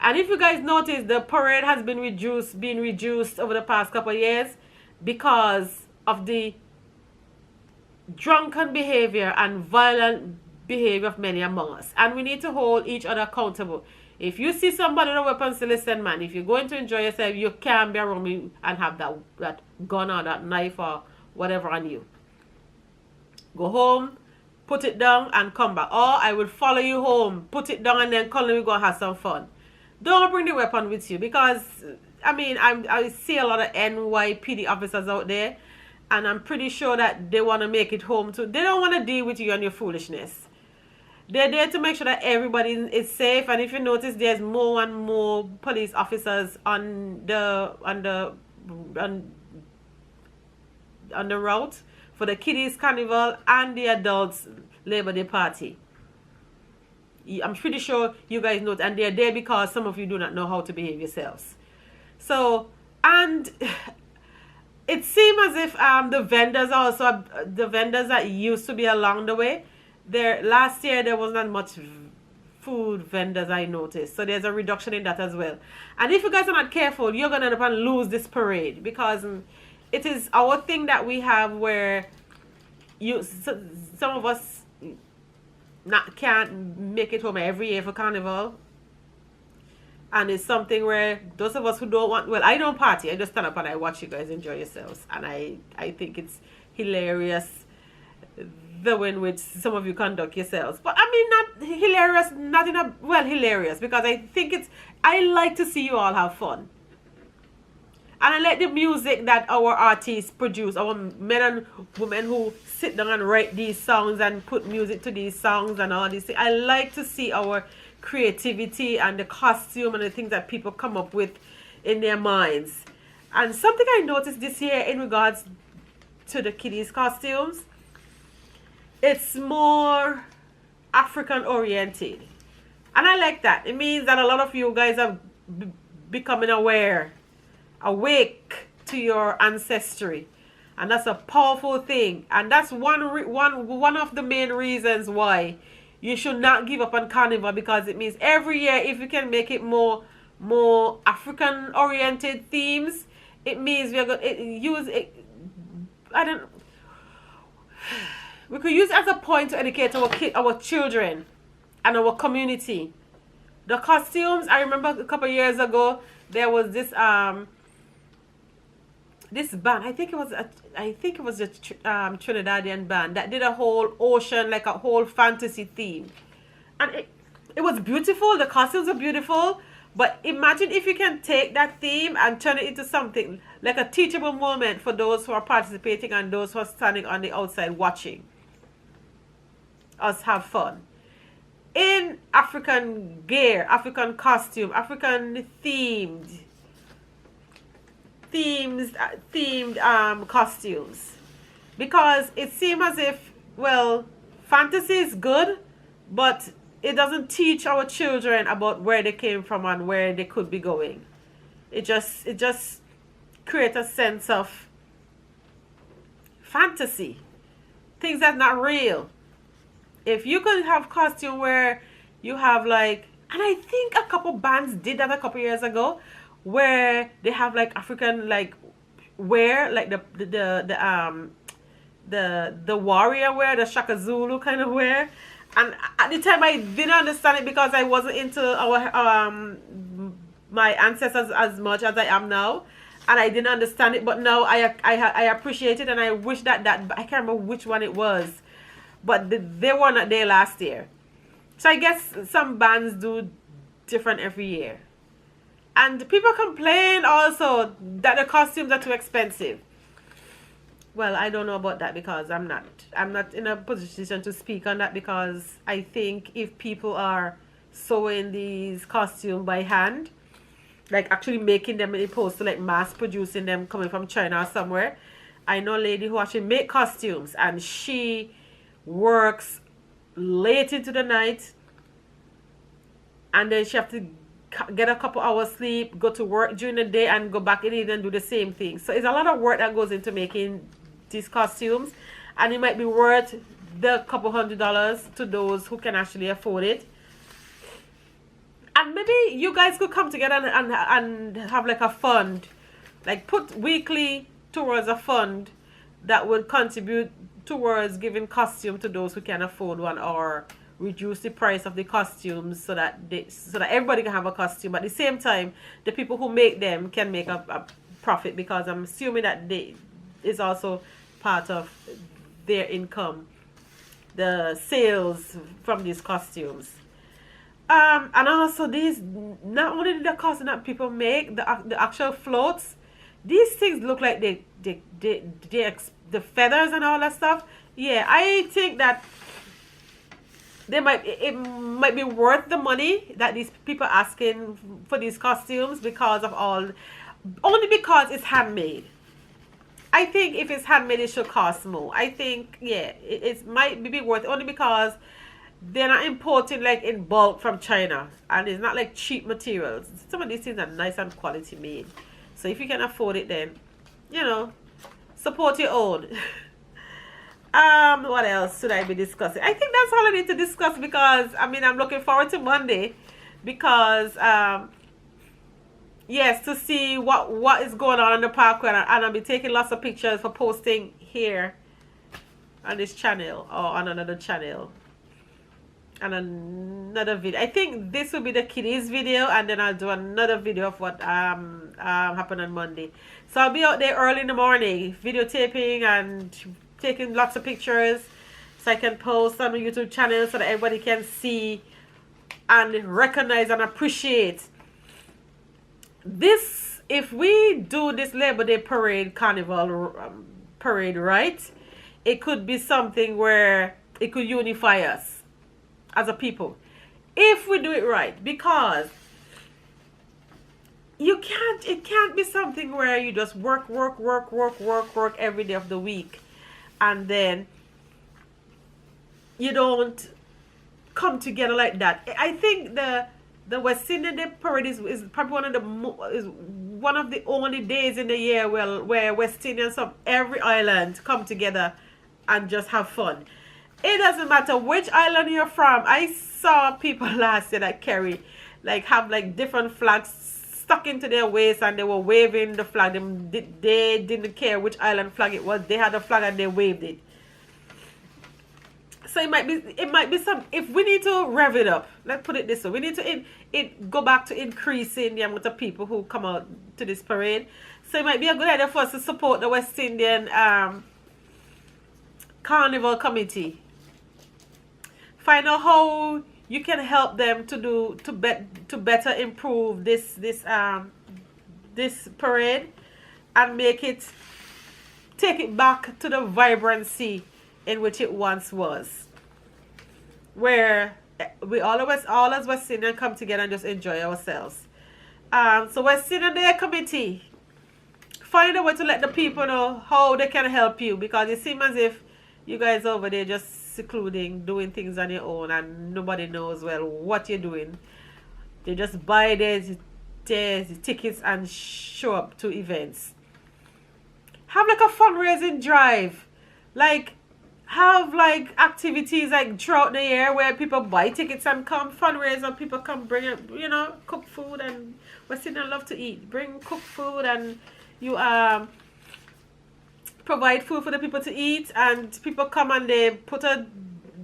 And if you guys notice, the parade has been reduced over the past couple of years because of the drunken behavior and violent behavior of many among us. And we need to hold each other accountable. If you see somebody with a weapon, say, listen, man, if you're going to enjoy yourself, you can't be around me and have that gun or that knife or whatever on you. Go home, put it down, and come back. Or I will follow you home, put it down, and then come and we go have some fun. Don't bring the weapon with you because, I mean, I see a lot of NYPD officers out there, and I'm pretty sure that they want to make it home too. They don't want to deal with you and your foolishness. They're there to make sure that everybody is safe. And if you notice, there's more and more police officers on the route for the kiddies carnival and the adults Labor Day party. I'm pretty sure you guys know, and they're there because some of you do not know how to behave yourselves. So, and it seems as if the vendors that used to be along the way, last year there was not much food vendors, I noticed. So there's a reduction in that as well. And if you guys are not careful, you're going to end up and lose this parade because it is our thing that we have where some of us can't make it home every year for carnival. And it's something where those of us who don't want, well, I don't party. I just stand up and I watch you guys enjoy yourselves. And I think it's hilarious the way in which some of you conduct yourselves. But I mean, not hilarious, not in a, well, hilarious, because I like to see you all have fun. And I like the music that our artists produce, our men and women who sit down and write these songs and put music to these songs and all these things. I like to see our creativity and the costume and the things that people come up with in their minds. And something I noticed this year in regards to the kiddies' costumes, it's more African oriented. And I like that. It means that a lot of you guys are becoming awake to your ancestry. And that's a powerful thing. And that's one of the main reasons why you should not give up on carnival, because it means every year, if you can make it more African oriented themes, it means we are going to use it. We could use it as a point to educate our children and our community. The costumes, I remember a couple of years ago, there was this band. I think it was a Trinidadian band that did a whole ocean, like a whole fantasy theme, and it was beautiful. The costumes are beautiful, but imagine if you can take that theme and turn it into something like a teachable moment for those who are participating and those who are standing on the outside watching us have fun in African gear, African costume, African themed costumes, because it seems as if, well, fantasy is good, but it doesn't teach our children about where they came from and where they could be going. It just creates a sense of fantasy, things that's not real. If you could have costume where you have like, and I think a couple bands did that a couple years ago, where they have like African like wear, like the warrior wear, the Shaka Zulu kind of wear. And at the time I didn't understand it because I wasn't into our my ancestors as much as I am now, and I didn't understand it. But now I appreciate it, and I wish that I can't remember which one it was, but they were not there last year. So I guess some bands do different every year. And people complain also that the costumes are too expensive. Well, I don't know about that because I'm not in a position to speak on that, because I think if people are sewing these costumes by hand, like actually making them, as opposed to like mass producing them coming from China or somewhere. I know a lady who actually make costumes, and she works late into the night, and then she have to get a couple hours sleep, go to work during the day, and go back in the evening and do the same thing. So it's a lot of work that goes into making these costumes, and it might be worth the couple $100s to those who can actually afford it. And maybe you guys could come together and have like a fund, like put weekly towards a fund that would contribute towards giving costume to those who can afford one, or reduce the price of the costumes so that everybody can have a costume. At the same time, the people who make them can make a profit, because I'm assuming that they is also part of their income, the sales from these costumes. And also these, not only the costume that people make, the actual floats, these things look like the feathers and all that stuff. Yeah, I think that it might be worth the money that these people are asking for these costumes, because of only because it's handmade. I think if it's handmade, it should cost more. I think, yeah, it might be worth it, only because they're not importing like in bulk from China, and it's not like cheap materials. Some of these things are nice and quality made. So if you can afford it, then, support your own. What else should I be discussing? I think that's all I need to discuss, because I'm looking forward to Monday, because yes, to see what is going on in the parkway, and I'll be taking lots of pictures for posting here on this channel or on another channel and another video. I think this will be the kiddies video, and then I'll do another video of what happened on Monday. So I'll be out there early in the morning videotaping and taking lots of pictures, so I can post on the YouTube channel so that everybody can see and recognize and appreciate this. If we do this Labor Day parade, carnival parade right, it could be something where it could unify us as a people, if we do it right. Because it can't be something where you just work every day of the week, and then you don't come together like that. I think the West Indian Day Parade is probably one of the only days in the year where West Indians from every island come together and just have fun. It doesn't matter which island you're from. I saw people last year that have different flags stuck into their waist, and they were waving the flag. They didn't care which island flag it was. They had a flag and they waved it. So it might be some. If we need to rev it up, let's put it this way: we need to go back to increasing the amount of people who come out to this parade. So it might be a good idea for us to support the West Indian Carnival Committee. Find out how you can help them to better improve this parade, and take it back to the vibrancy in which it once was, where we all as West Indian come together and just enjoy ourselves. So West Indian Day Committee, find a way to let the people know how they can help you, because it seems as if you guys over there just secluding, doing things on your own, and nobody knows what you're doing. They just buy the tickets and show up to events. Have a fundraising drive, have activities throughout the year where people buy tickets and come fundraise, and people come bring it, cook food, and West Indians love to eat. Bring cooked food, and you provide food for the people to eat, and people come and they put a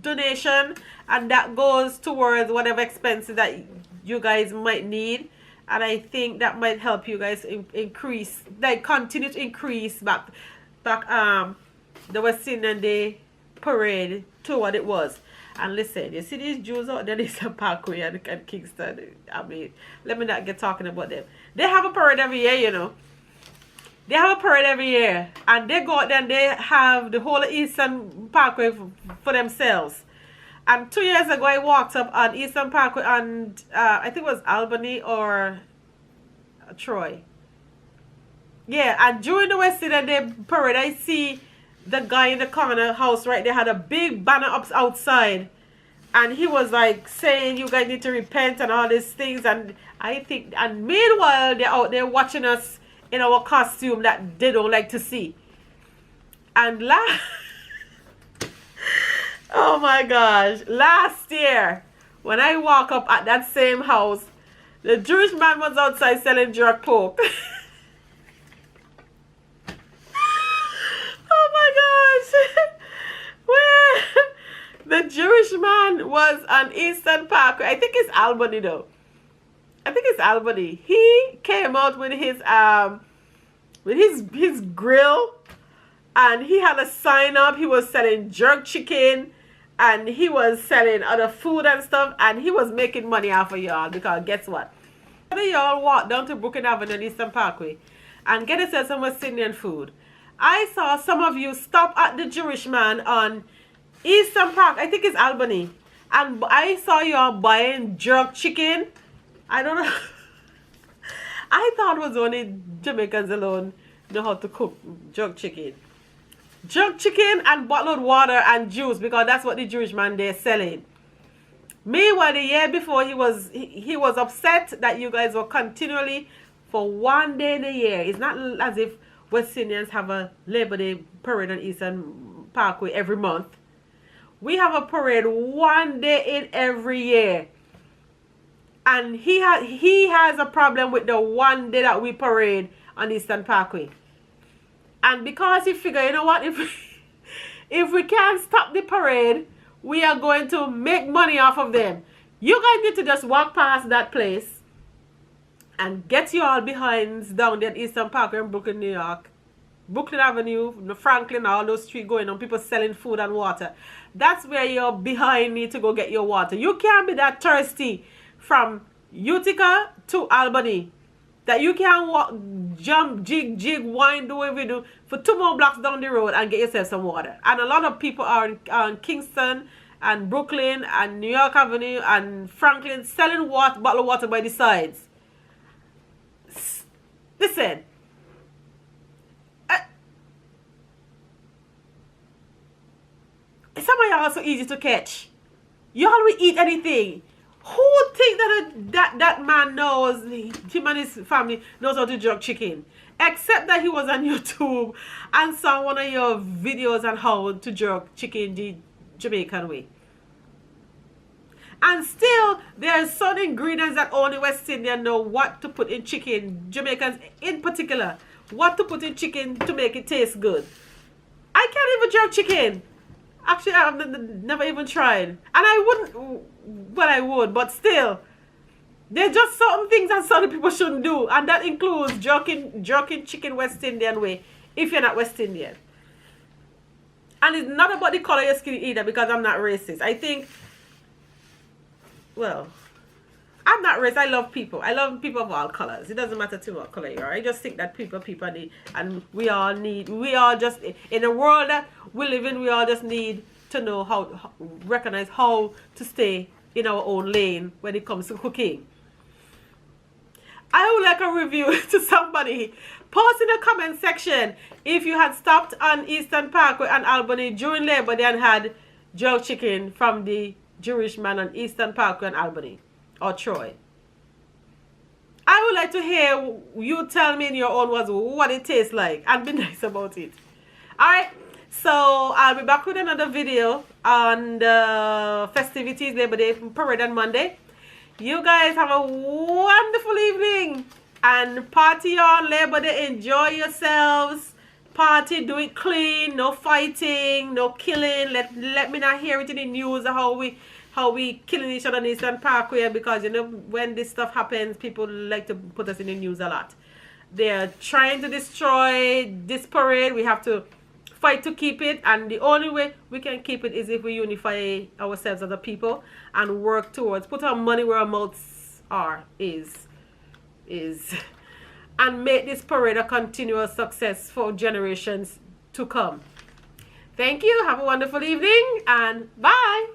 donation, and that goes towards whatever expenses that you guys might need. And I think that might help you guys continue to increase back the West Indian Day Parade to what it was. And listen, you see these Jews out there, this Parkway and Kingston. Let me not get talking about them. They have a parade every year, They have a parade every year, and they go out there and they have the whole Eastern Parkway for themselves. And 2 years ago, I walked up on Eastern Parkway, and I think it was Albany or Troy. Yeah, and during the West Indian Day Parade, I see the guy in the corner house right there had a big banner up outside, and he was saying, you guys need to repent and all these things. And I think, and meanwhile, they're out there watching us in our costume that they don't like to see. And oh my gosh, last year when I walk up at that same house, The Jewish man was outside selling jerk pork. Oh my gosh. Where the Jewish man was on Eastern Parkway. I think it's Albany though. I think it's Albany. He came out with his grill, and he had a sign up. He was selling jerk chicken, and he was selling other food and stuff, and he was making money off of y'all, because guess what? Y'all walk down to Brooklyn Avenue and Eastern Parkway and get yourself some West Indian food. I saw some of you stop at the Jewish man on Eastern Park. I think it's Albany. And I saw y'all buying jerk chicken. I don't know. I thought it was only Jamaicans alone know how to cook jerk chicken. Jerk chicken and bottled water and juice, because that's what the Jewish man they're selling. Meanwhile, the year before, he was upset that you guys were continually for one day in a year. It's not as if West Indians have a Labor Day parade on Eastern Parkway every month. We have a parade one day in every year. And he has a problem with the one day that we parade on Eastern Parkway. And because he figured, you know what, if we can't stop the parade, we are going to make money off of them. You guys need to just walk past that place and get your all behinds down there at Eastern Parkway in Brooklyn, New York. Brooklyn Avenue, Franklin, all those streets going on, people selling food and water. That's where your behind need to go get your water. You can't be that thirsty from Utica to Albany that you can walk, jump, jig, wind, do whatever you do for 2 more blocks down the road and get yourself some water. And a lot of people are in Kingston and Brooklyn and New York Avenue and Franklin selling water, bottled water by the sides. Listen, some of y'all are so easy to catch. Y'all will eat anything. Who would think that man knows, him and his family knows how to jerk chicken? Except that he was on YouTube and saw one of your videos on how to jerk chicken the Jamaican way. And still, there are some ingredients that only West Indians know what to put in chicken, Jamaicans in particular, what to put in chicken to make it taste good. I can't even jerk chicken. Actually, I've never even tried. And I wouldn't, well, I would, but still, there's just certain things that certain people shouldn't do. And that includes jerking chicken West Indian way, if you're not West Indian. And it's not about the color of your skin either, because I'm not racist. I think, well, I'm not racist. I love people. I love people of all colors. It doesn't matter to me what color you are. I just think that people need, and we all just, in the world that we live in, we all just need to know how recognize how to stay in our own lane when it comes to cooking. I would like a review to somebody. Post in the comment section if you had stopped on Eastern Parkway and Albany during Labor Day and had jerk chicken from the Jewish man on Eastern Parkway and Albany or Troy. I would like to hear you tell me in your own words what it tastes like and be nice about it. Alright, so I'll be back with another video on the festivities, Labor Day parade on Monday. You guys have a wonderful evening and party on Labor Day. Enjoy yourselves. Party, do it clean, no fighting, no killing. Let me not hear it in the news how we killing each other on Eastern Parkway, because you know when this stuff happens, people like to put us in the news a lot. They're trying to destroy this parade. We have to fight to keep it, and the only way we can keep it is if we unify ourselves as a people and work towards put our money where our mouths are is and make this parade a continuous success for generations to come. Thank you. Have a wonderful evening and bye.